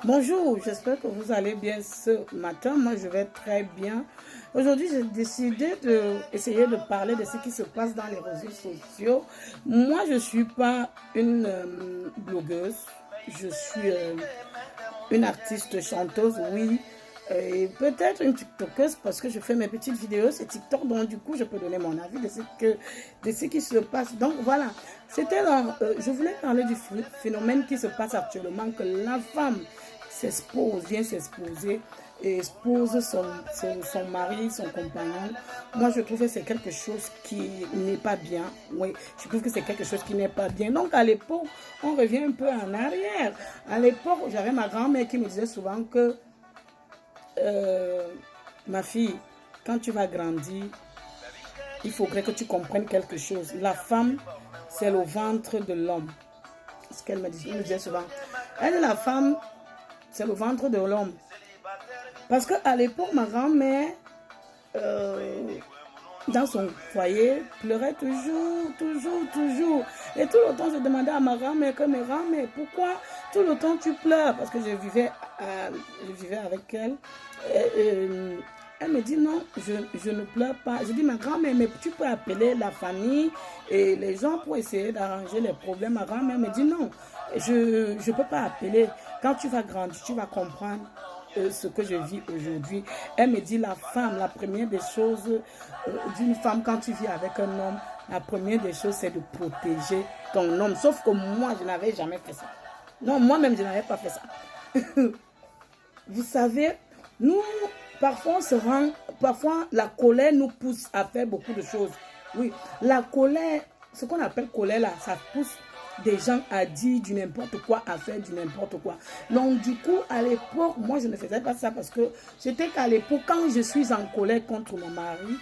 Bonjour, j'espère que vous allez bien ce matin. Moi, je vais très bien. Aujourd'hui, j'ai décidé d'essayer de parler de ce qui se passe dans les réseaux sociaux. Moi, je ne suis pas une blogueuse. Je suis une artiste chanteuse, oui. Et peut-être une TikTokeuse parce que je fais mes petites vidéos sur TikTok. Donc, du coup, je peux donner mon avis de ce qui se passe. Donc, voilà. Je voulais parler du phénomène qui se passe actuellement, que la femme vient s'exposer et expose son mari, son compagnon. Moi, je trouve que c'est quelque chose qui n'est pas bien. Oui, je trouve que c'est quelque chose qui n'est pas bien. Donc, à l'époque, on revient un peu en arrière. À l'époque, j'avais ma grand-mère qui me disait souvent que ma fille, quand tu vas grandir, il faudrait que tu comprennes quelque chose. La femme, c'est le ventre de l'homme. Ce qu'elle me disait souvent. Elle, la femme, c'est le ventre de l'homme. Parce qu'à l'époque, ma grand-mère, dans son foyer, pleurait toujours. Et tout le temps, je demandais à ma grand-mère mais pourquoi tout le temps tu pleures? Parce que je vivais avec elle. Elle me dit non, je ne pleure pas. Je dis, ma grand-mère, mais tu peux appeler la famille et les gens pour essayer d'arranger les problèmes. Ma grand-mère me dit non, je ne peux pas appeler. Quand tu vas grandir, tu vas comprendre ce que je vis aujourd'hui. Elle me dit, la femme, la première des choses d'une femme, quand tu vis avec un homme, la première des choses, c'est de protéger ton homme. Sauf que moi, je n'avais jamais fait ça. Non, moi-même, je n'avais pas fait ça. Vous savez, nous, parfois, la colère nous pousse à faire beaucoup de choses. Oui, la colère, ce qu'on appelle colère là, ça pousse des gens à dire du n'importe quoi, à faire du n'importe quoi. Donc, du coup, à l'époque, moi, je ne faisais pas ça parce que c'était qu'à l'époque, quand je suis en colère contre mon mari,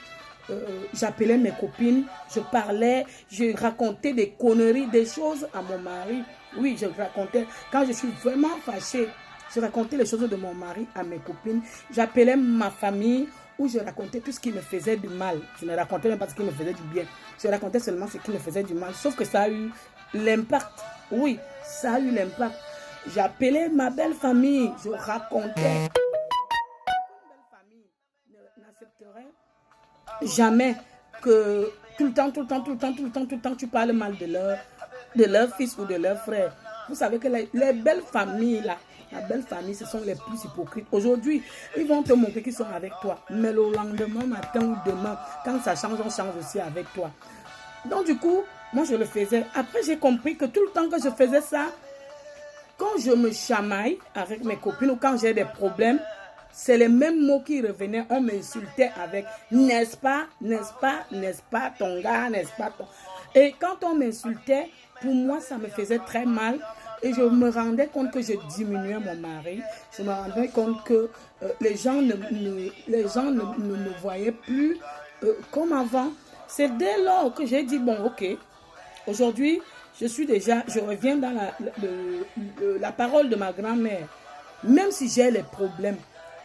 j'appelais mes copines, je parlais, je racontais des conneries, des choses à mon mari. Oui, je racontais. Quand je suis vraiment fâchée, je racontais les choses de mon mari à mes copines. J'appelais ma famille où je racontais tout ce qui me faisait du mal. Je ne racontais même pas ce qui me faisait du bien. Je racontais seulement ce qui me faisait du mal. Sauf que ça a eu l'impact. Oui, ça a eu l'impact. J'appelais ma belle famille. Je racontais. Une belle famille n'accepterait jamais que tout le temps, tu parles mal de leur fils ou de leur frère. Vous savez que les belles familles, là, la belle famille, ce sont les plus hypocrites. Aujourd'hui, ils vont te montrer qu'ils sont avec toi. Mais le lendemain matin ou demain, quand ça change, on change aussi avec toi. Donc du coup, moi je le faisais. Après, j'ai compris que tout le temps que je faisais ça, quand je me chamaille avec mes copines ou quand j'ai des problèmes, c'est les mêmes mots qui revenaient. On m'insultait avec n'est-ce pas, ton gars, n'est-ce pas ton... Et quand on m'insultait, pour moi, ça me faisait très mal. Et je me rendais compte que je diminuais mon mari. Je me rendais compte que les gens ne me voyaient plus comme avant. C'est dès lors que j'ai dit, bon, ok, aujourd'hui, je reviens dans la parole de ma grand-mère. Même si j'ai les problèmes,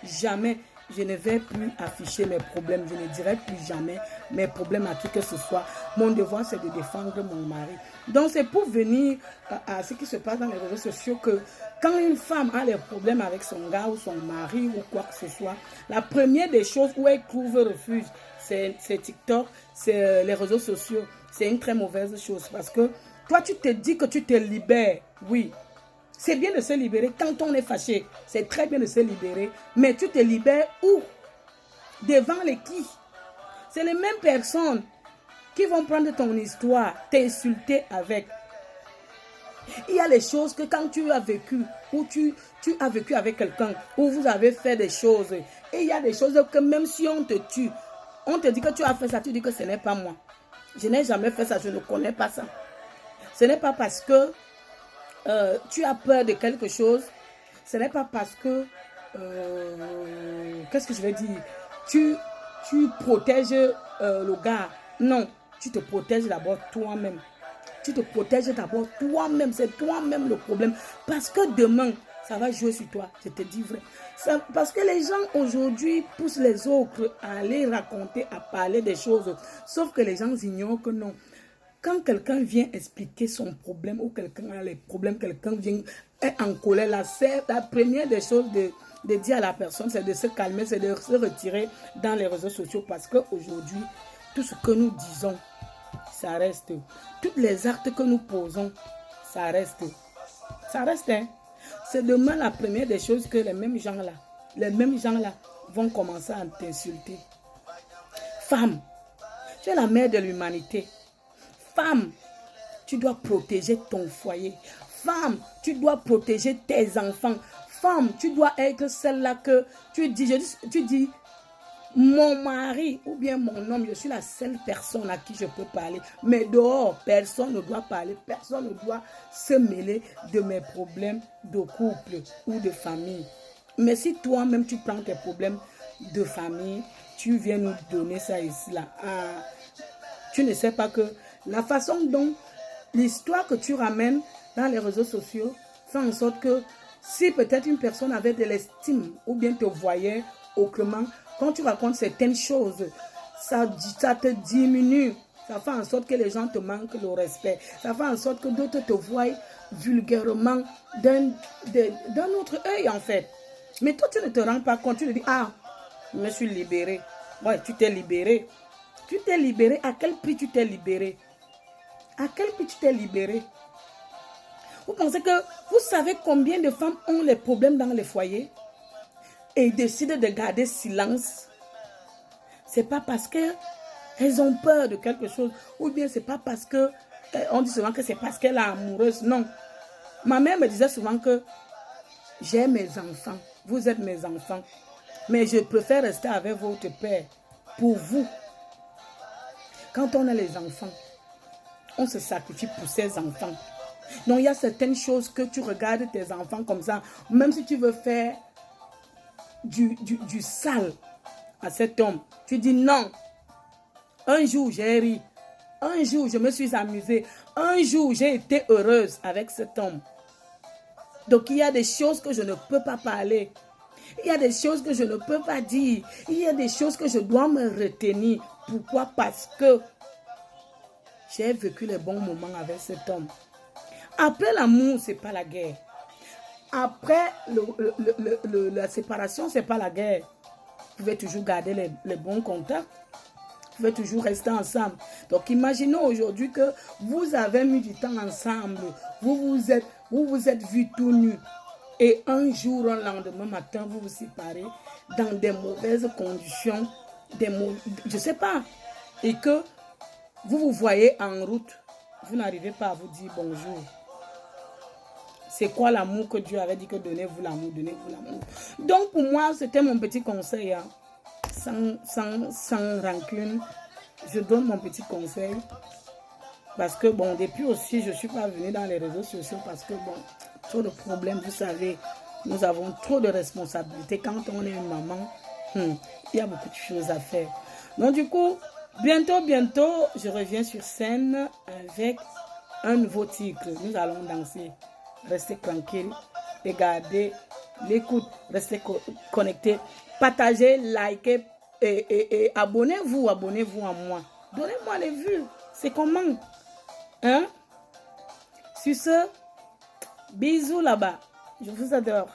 jamais je ne vais plus afficher mes problèmes. Je ne dirai plus jamais mes problèmes à qui que ce soit. Mon devoir, c'est de défendre mon mari. Donc, c'est pour venir à ce qui se passe dans les réseaux sociaux que quand une femme a des problèmes avec son gars ou son mari ou quoi que ce soit, la première des choses où elle trouve refuge, c'est TikTok, c'est les réseaux sociaux. C'est une très mauvaise chose parce que toi, tu te dis que tu te libères. Oui, c'est bien de se libérer quand on est fâché. C'est très bien de se libérer. Mais tu te libères où? Devant les qui? C'est les mêmes personnes qui vont prendre ton histoire, t'insulter avec. Il y a les choses que quand tu as vécu, ou tu as vécu avec quelqu'un, ou vous avez fait des choses, et il y a des choses que même si on te tue, on te dit que tu as fait ça, tu dis que ce n'est pas moi. Je n'ai jamais fait ça, je ne connais pas ça. Ce n'est pas parce que tu as peur de quelque chose, ce n'est pas parce que, qu'est-ce que je vais dire, tu protèges le gars. Non, tu te protèges d'abord toi-même. Tu te protèges d'abord toi-même. C'est toi-même le problème. Parce que demain, ça va jouer sur toi. Je te dis vrai. Parce que les gens aujourd'hui poussent les autres à aller raconter, à parler des choses. Sauf que les gens ignorent que non. Quand quelqu'un vient expliquer son problème ou quelqu'un a les problèmes, quelqu'un vient est en colère, la première des choses de dire à la personne, c'est de se calmer, c'est de se retirer dans les réseaux sociaux parce qu'aujourd'hui, tout ce que nous disons, ça reste. Tous les actes que nous posons, ça reste. Ça reste, hein. C'est demain la première des choses que les mêmes gens là vont commencer à t'insulter. Femme, tu es la mère de l'humanité. Femme, tu dois protéger ton foyer. Femme, tu dois protéger tes enfants. Femme, tu dois être celle-là que tu dis, mon mari ou bien mon homme, je suis la seule personne à qui je peux parler. Mais dehors, personne ne doit parler, personne ne doit se mêler de mes problèmes de couple ou de famille. Mais si toi-même tu prends tes problèmes de famille, tu viens nous donner ça ici, là. Tu ne sais pas que la façon dont l'histoire que tu ramènes dans les réseaux sociaux fait en sorte que si peut-être une personne avait de l'estime ou bien te voyait autrement, quand tu racontes certaines choses, ça te diminue. Ça fait en sorte que les gens te manquent le respect. Ça fait en sorte que d'autres te voient vulgairement d'un autre œil en fait. Mais toi, tu ne te rends pas compte. Tu te dis, ah, je me suis libérée. Ouais, tu t'es libérée. Tu t'es libérée. À quel prix tu t'es libérée? À quel prix tu t'es libérée? Vous pensez que vous savez combien de femmes ont les problèmes dans les foyers et décident de garder silence? C'est pas parce qu'elles ont peur de quelque chose ou bien c'est pas parce que on dit souvent que c'est parce qu'elle est amoureuse. Non. Ma mère me disait souvent que j'ai mes enfants, vous êtes mes enfants, mais je préfère rester avec votre père pour vous. Quand on a les enfants, on se sacrifie pour ses enfants. Donc il y a certaines choses que tu regardes tes enfants comme ça, même si tu veux faire du sale à cet homme, tu dis non. Un jour j'ai ri, un jour je me suis amusée, un jour j'ai été heureuse avec cet homme. Donc il y a des choses que je ne peux pas parler. Il y a des choses que je ne peux pas dire. Il y a des choses que je dois me retenir. Pourquoi? Parce que j'ai vécu les bons moments avec cet homme. Après l'amour, ce n'est pas la guerre. Après la séparation, ce n'est pas la guerre. Vous pouvez toujours garder les bons contacts. Vous pouvez toujours rester ensemble. Donc imaginons aujourd'hui que vous avez mis du temps ensemble. Vous vous êtes vus tout nus. Et un jour, un lendemain matin, vous vous séparez dans des mauvaises conditions. Je ne sais pas. Et que vous vous voyez en route. Vous n'arrivez pas à vous dire bonjour. C'est quoi l'amour que Dieu avait dit que donnez-vous l'amour, donnez-vous l'amour. Donc pour moi, c'était mon petit conseil. Hein. Sans rancune, je donne mon petit conseil. Parce que bon, depuis aussi, je ne suis pas venue dans les réseaux sociaux parce que bon, trop de problèmes, vous savez, nous avons trop de responsabilités. Quand on est une maman, il y a beaucoup de choses à faire. Donc du coup, bientôt, je reviens sur scène avec un nouveau titre. Nous allons danser. Restez tranquille, regardez, l'écoute, restez connectés, partagez, likez et abonnez-vous à moi. Donnez-moi les vues, c'est comment? Hein? Sur ce, bisous là-bas, je vous adore.